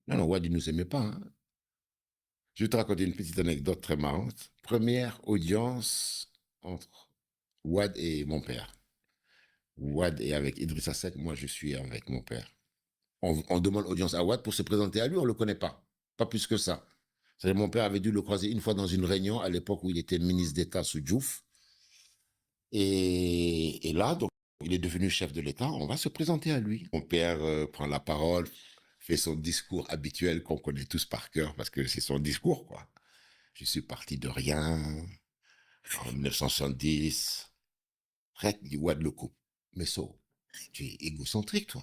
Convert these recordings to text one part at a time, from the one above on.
Non, non, Wad, il nous aimait pas. Hein. Je vais te raconter une petite anecdote très marrante. Première audience entre Wad et mon père. Wad est avec Idrissa Seck, moi je suis avec mon père. On demande audience à Wad pour se présenter à lui, on le connaît pas. Pas plus que ça. C'est-à-dire, mon père avait dû le croiser une fois dans une réunion à l'époque où il était ministre d'État sous Diouf. Et là, donc, il est devenu chef de l'État, on va se présenter à lui. Mon père prend la parole, fait son discours habituel qu'on connaît tous par cœur parce que c'est son discours, quoi. Je suis parti de rien en 1970. Rek dit Wad le coupe. Mais ça, tu es égocentrique, toi.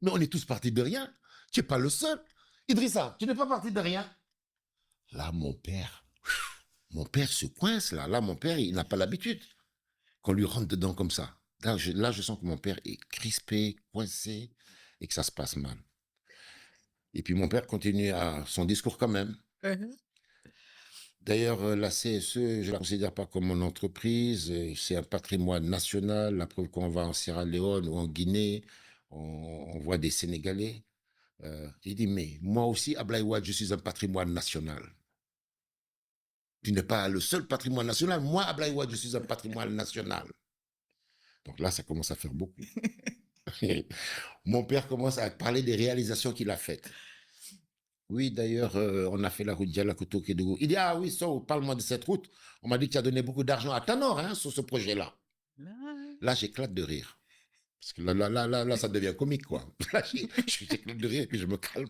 Mais on est tous partis de rien. Tu n'es pas le seul. Idrissa, tu n'es pas parti de rien. Là, mon père se coince, là. Là, mon père, il n'a pas l'habitude qu'on lui rentre dedans comme ça. Là, je sens que mon père est crispé, coincé, et que ça se passe mal. Et puis mon père continue à son discours quand même. Mhm. D'ailleurs, la CSE, je ne la considère pas comme mon entreprise. C'est un patrimoine national. La preuve qu'on va en Sierra Leone ou en Guinée, on voit des Sénégalais. Il dit, mais moi aussi, Ablaye Wade, je suis un patrimoine national. Tu n'es pas le seul patrimoine national. Moi, Ablaye Wade, je suis un patrimoine national. Donc là, ça commence à faire beaucoup. Mon père commence à parler des réalisations qu'il a faites. Oui, d'ailleurs, on a fait la route Dialakoto-Kédougou. Il dit, ah oui, ça, parle-moi de cette route. On m'a dit que tu as donné beaucoup d'argent à Tanor hein, sur ce projet-là. Là, j'éclate de rire. Parce que là, ça devient comique, quoi. Là, j'éclate de rire et puis je me calme.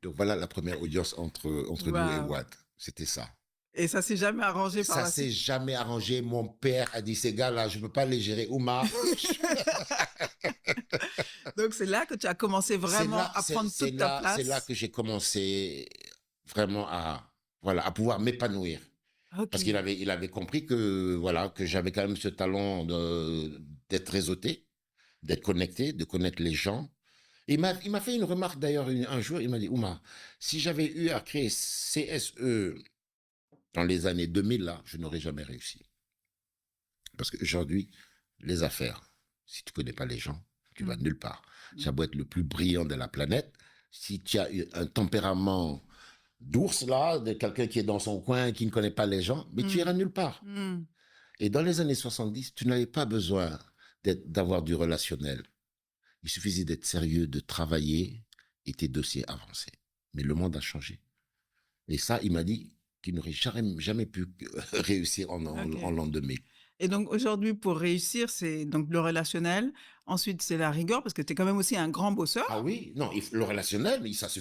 Donc voilà la première audience entre nous et Waouh. Wad. C'était ça. Et ça s'est jamais arrangé par Ça la s'est suite. jamais arrangé. Mon père a dit, ces gars-là, je ne peux pas les gérer. Oumar, Donc c'est là que tu as commencé vraiment à prendre toute ta c'est là place. que j'ai commencé vraiment voilà, à pouvoir m'épanouir. Ok. Parce il avait compris que, voilà, que j'avais quand même ce talent d'être réseauté, d'être connecté, de connaître les gens. Il m'a fait une remarque d'ailleurs un jour, il m'a dit, Oumar, si j'avais eu à créer CSE dans les années 2000, là, je n'aurais jamais réussi. Parce qu'aujourd'hui, les affaires, si tu connais pas les gens, tu vas Mm. nulle part. Tu Mm. as beau être le plus brillant de la planète, si tu as un tempérament d'ours, là, de quelqu'un qui est dans son coin, qui ne connaît pas les gens, mais tu Mm. iras nulle part. Mm. Et dans les années 70, tu n'avais pas besoin d'avoir du relationnel. Il suffisait d'être sérieux, de travailler et tes dossiers avançaient. Mais le monde a changé. Et ça, il m'a dit qu'il n'aurait jamais pu réussir en Ok. l'an 2000. Et donc aujourd'hui, pour réussir, c'est donc le relationnel. Ensuite, c'est la rigueur, parce que tu es quand même aussi un grand Ah bosseur. oui, non, le relationnel, ça suffit.